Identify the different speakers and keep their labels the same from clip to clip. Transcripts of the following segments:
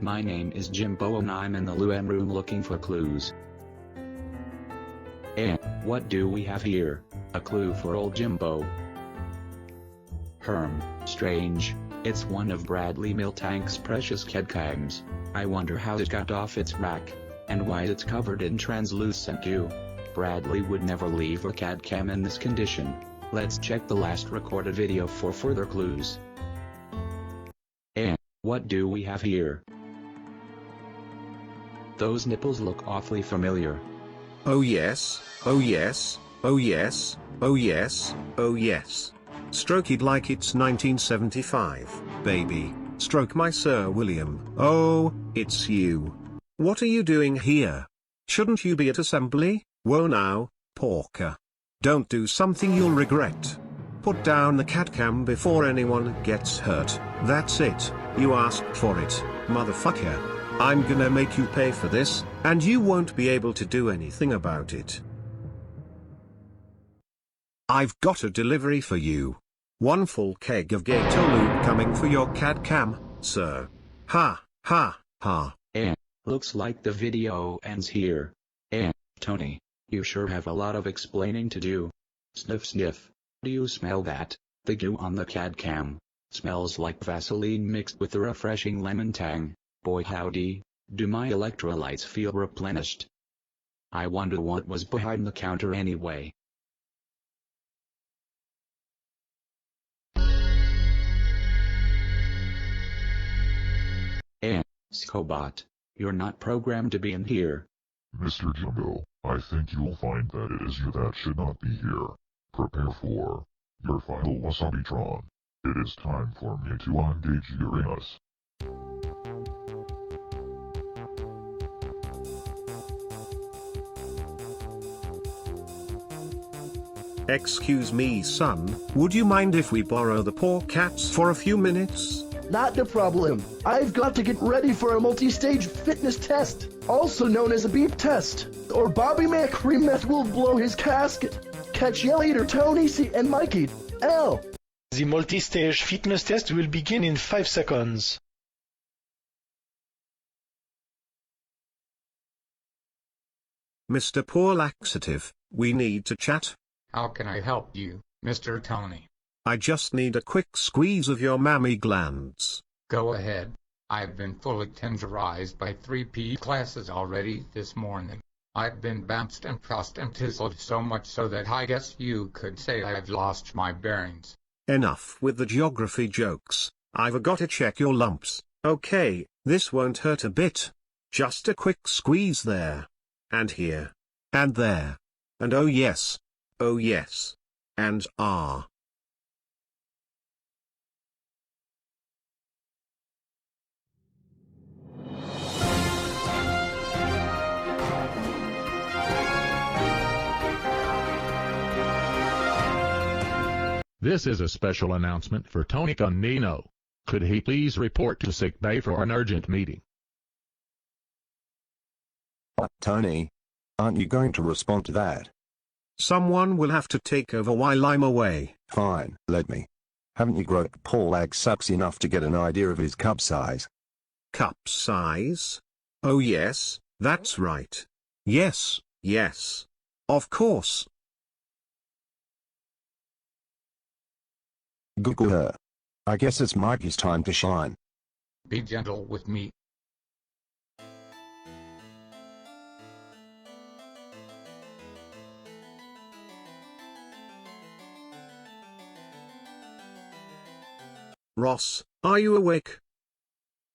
Speaker 1: My name is Jimbo and I'm in the Luan room looking for clues. And what do we have here? A clue for old Jimbo. Strange. It's one of Bradley Miltank's precious CAD-CAMs. I wonder how it got off its rack, and why it's covered in translucent goo. Bradley would never leave a CAD-CAM in this condition. Let's check the last recorded video for further clues. And what do we have here? Those nipples look awfully familiar.
Speaker 2: Oh yes, oh yes, oh yes, oh yes, oh yes. Stroke it like it's 1975, baby. Stroke my Sir William. Oh, it's you. What are you doing here? Shouldn't you be at assembly? Whoa now, porker. Don't do something you'll regret. Put down the CAD-CAM before anyone gets hurt. That's it, you asked for it, motherfucker. I'm gonna make you pay for this, and you won't be able to do anything about it. I've got a delivery for you. One full keg of Gator lube coming for your CAD-CAM, sir. Ha, ha, ha.
Speaker 1: And looks like the video ends here. And Tony, you sure have a lot of explaining to do. Sniff sniff. Do you smell that? The goo on the CAD-CAM smells like Vaseline mixed with a refreshing lemon tang. Boy howdy, do my electrolytes feel replenished. I wonder what was behind the counter anyway. And Scobot, you're not programmed to be in here.
Speaker 3: Mr. Jimbo, I think you'll find that it is you that should not be here. Prepare for your final Wasabitron. It is time for me to engage Uranus.
Speaker 2: Excuse me, son, would you mind if we borrow the poor cats for a few minutes?
Speaker 4: Not a problem. I've got to get ready for a multi-stage fitness test, also known as a beep test, or Bobby McRemeth will blow his casket. Catch you later, Tony C. and Mikey L.
Speaker 5: The multi-stage fitness test will begin in 5 seconds.
Speaker 2: Mr. Poor Laxative, we need to chat.
Speaker 6: How can I help you, Mr. Tony?
Speaker 2: I just need a quick squeeze of your mammy glands.
Speaker 6: Go ahead. I've been fully tenderized by 3P classes already this morning. I've been bounced and tossed and tizzled so much so that I guess you could say I've lost my bearings.
Speaker 2: Enough with the geography jokes. I've got to check your lumps. Okay, this won't hurt a bit. Just a quick squeeze there. And here. And there. And oh yes. Oh yes. And ah.
Speaker 7: This is a special announcement for Tony Canino. Could he please report to sick bay for an urgent meeting?
Speaker 8: Tony, aren't you going to respond to that?
Speaker 2: Someone will have to take over while I'm away.
Speaker 8: Fine, let me. Haven't you groped Paul Ag sucks enough to get an idea of his cup size?
Speaker 2: Cup size? Oh yes, that's right. Yes, yes. Of course.
Speaker 8: Google her. I guess it's Mikey's time to shine.
Speaker 6: Be gentle with me.
Speaker 2: Ross, are you awake?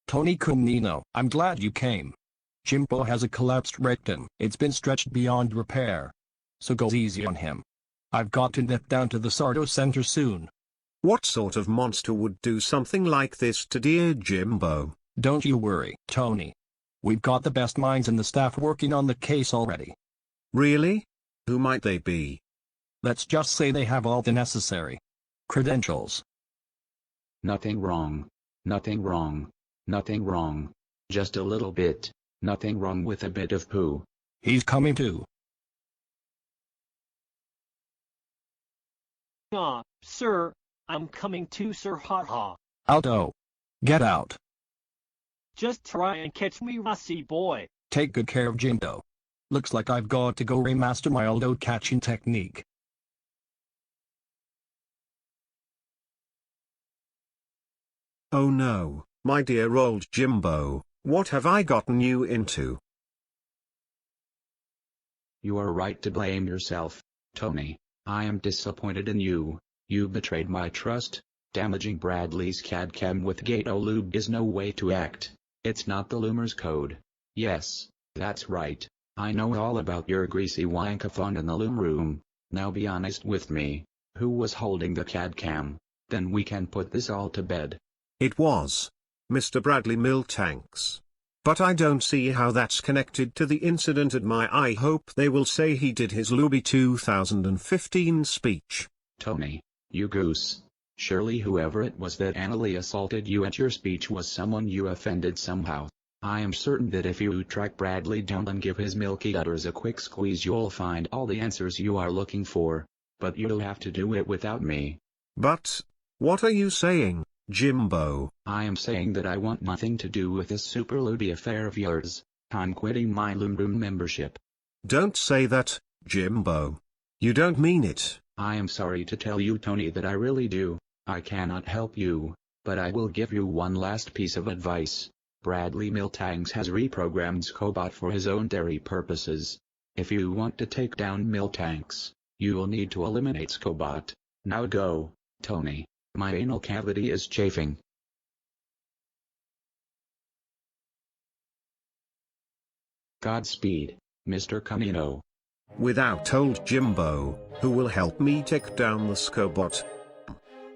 Speaker 9: Tony Canino, I'm glad you came. Jimbo has a collapsed rectum. It's been stretched beyond repair. So go easy on him. I've got to nip down to the Sardo Center soon.
Speaker 2: What sort of monster would do something like this to dear Jimbo?
Speaker 9: Don't you worry, Tony. We've got the best minds in the staff working on the case already.
Speaker 2: Really? Who might they be?
Speaker 9: Let's just say they have all the necessary credentials.
Speaker 1: Nothing wrong. Nothing wrong. Nothing wrong. Just a little bit. Nothing wrong with a bit of poo.
Speaker 9: He's coming too.
Speaker 10: Sir, I'm coming too, sir, ha ha.
Speaker 9: Alto. Get out.
Speaker 10: Just try and catch me, Rusty boy.
Speaker 9: Take good care of Jimbo. Looks like I've got to go remaster my old catching technique.
Speaker 2: Oh no, my dear old Jimbo, what have I gotten you into?
Speaker 1: You are right to blame yourself, Tony. I am disappointed in you. You betrayed my trust. Damaging Bradley's CAD cam with Gato Lube is no way to act. It's not the Loomer's code. Yes, that's right. I know all about your greasy wankathon in the loom room. Now be honest with me. Who was holding the CAD cam? Then we can put this all to bed.
Speaker 2: It was Mr. Bradley Miltanks. But I don't see how that's connected to the incident at my I hope they will say he did his Luby 2015 speech.
Speaker 1: Tony, you goose. Surely whoever it was that anally assaulted you at your speech was someone you offended somehow. I am certain that if you track Bradley down and give his milky udders a quick squeeze you'll find all the answers you are looking for. But you'll have to do it without me.
Speaker 2: But, what are you saying, Jimbo?
Speaker 1: I am saying that I want nothing to do with this super looby affair of yours. I'm quitting my Loom Room membership.
Speaker 2: Don't say that, Jimbo. You don't mean it.
Speaker 1: I am sorry to tell you, Tony, that I really do. I cannot help you, but I will give you one last piece of advice. Bradley Miltanks has reprogrammed Scobot for his own dairy purposes. If you want to take down Miltanks, you will need to eliminate Scobot. Now go, Tony. My anal cavity is chafing. Godspeed, Mr. Camino.
Speaker 2: Without old Jimbo, who will help me take down the Scobot?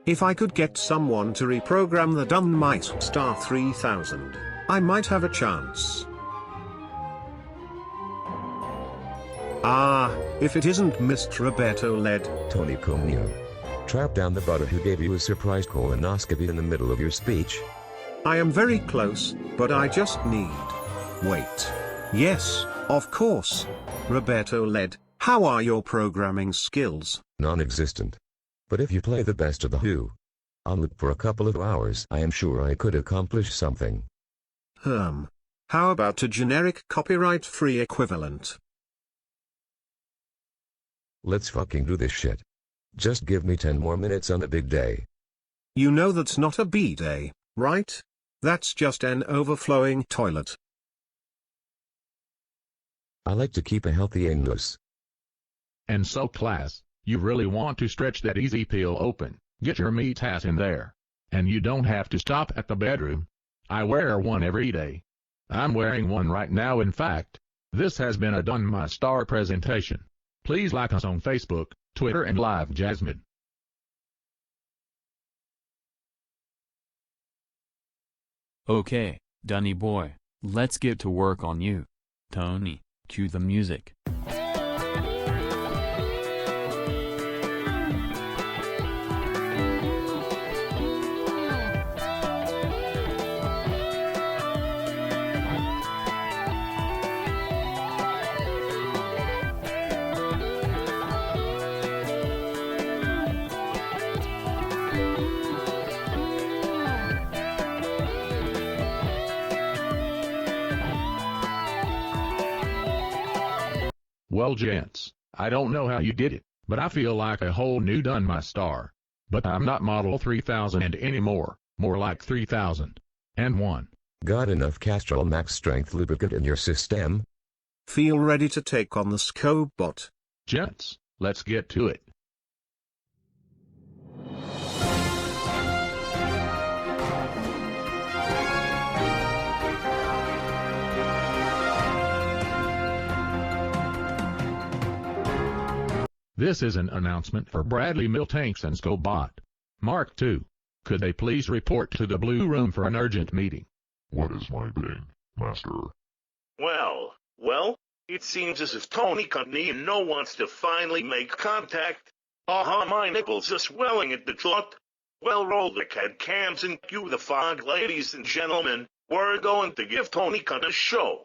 Speaker 2: If I could get someone to reprogram the Dunnmeister 3000, I might have a chance. Ah, if it isn't Mr. Roberto Led.
Speaker 11: Tony Comino. Trap down the butter who gave you a surprise colonoscopy in the middle of your speech.
Speaker 2: I am very close, but I just need... Wait. Yes, of course. Roberto Led, how are your programming skills?
Speaker 11: Non-existent. But if you play the best of the Who, on loop for a couple of hours, I am sure I could accomplish something.
Speaker 2: How about a generic copyright-free equivalent?
Speaker 11: Let's fucking do this shit. Just give me 10 more minutes on a big day.
Speaker 2: You know that's not a B-day, right? That's just an overflowing toilet.
Speaker 11: I like to keep a healthy anus.
Speaker 7: And so class, you really want to stretch that easy peel open, get your meat ass in there. And you don't have to stop at the bedroom. I wear one every day. I'm wearing one right now in fact. This has been a Dunnmeister presentation. Please like us on Facebook, Twitter and Live Jasmine.
Speaker 12: Okay, Dunny boy, let's get to work on you. Tony, cue the music.
Speaker 7: Well gents, I don't know how you did it, but I feel like a whole new Dunnmeister. But I'm not model 3000 anymore, more like 3001.
Speaker 11: Got enough Castrol Max Strength lubricant in your system?
Speaker 2: Feel ready to take on the Scobot.
Speaker 7: Gents, let's get to it. This is an announcement for Bradley Miltanks and Scobot. Mark II. Could they please report to the Blue Room for an urgent meeting?
Speaker 3: What is my bidding, Master?
Speaker 13: Well, it seems as if Tony Camino wants to finally make contact. My nipples are swelling at the thought. Well, roll the CAD cams and cue the fog, ladies and gentlemen. We're going to give Tony a show.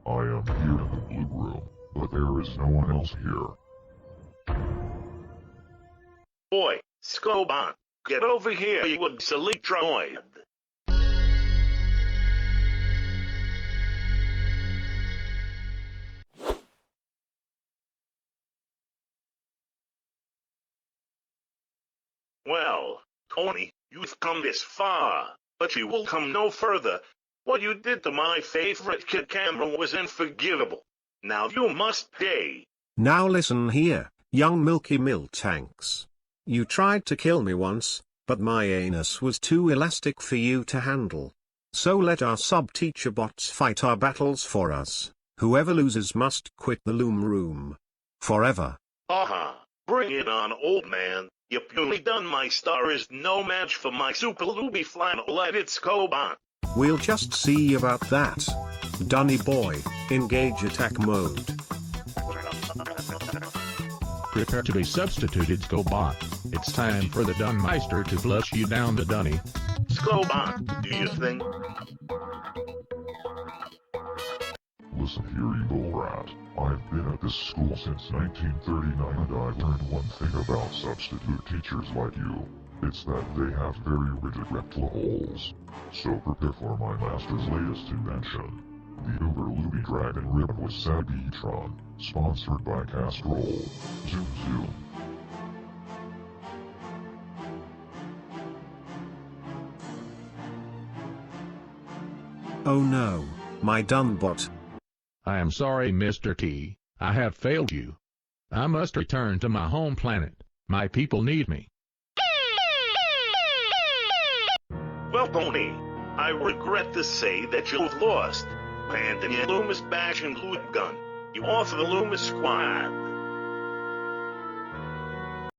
Speaker 3: I am here in the Blue Room, but there is no one else here.
Speaker 13: Boy, Scobot, get over here, you obsolete droid. Well, Tony, you've come this far, but you will come no further. What you did to my favorite kid camera was unforgivable. Now you must pay.
Speaker 2: Now listen here, young Milky Miltanks. You tried to kill me once, but my anus was too elastic for you to handle. So let our sub-teacher bots fight our battles for us. Whoever loses must quit the loom room. Forever.
Speaker 13: Aha, bring it on, old man. Your puny Dunnmeister is no match for my super looby flannel-headed Scobot.
Speaker 2: We'll just see about that. Dunny boy, engage attack mode.
Speaker 7: Prepare to be substituted, Scobot. It's time for the Dunnmeister to flush you down the dunny.
Speaker 13: Scobot, do you think?
Speaker 3: Listen here, evil rat. I've been at this school since 1939 and I've learned one thing about substitute teachers like you. It's that they have very rigid rectal holes. So prepare for my master's latest invention. The Uber Looby Dragon Ribbon with Sabitron, sponsored by Castrol. Zoom zoom.
Speaker 2: Oh no, my Dunbot.
Speaker 7: I am sorry, Mr. T. I have failed you. I must return to my home planet. My people need me.
Speaker 13: Well, Tony, I regret to say that you've lost. Abandon your Loomis bash and loot gun. You offer the Loomis squad.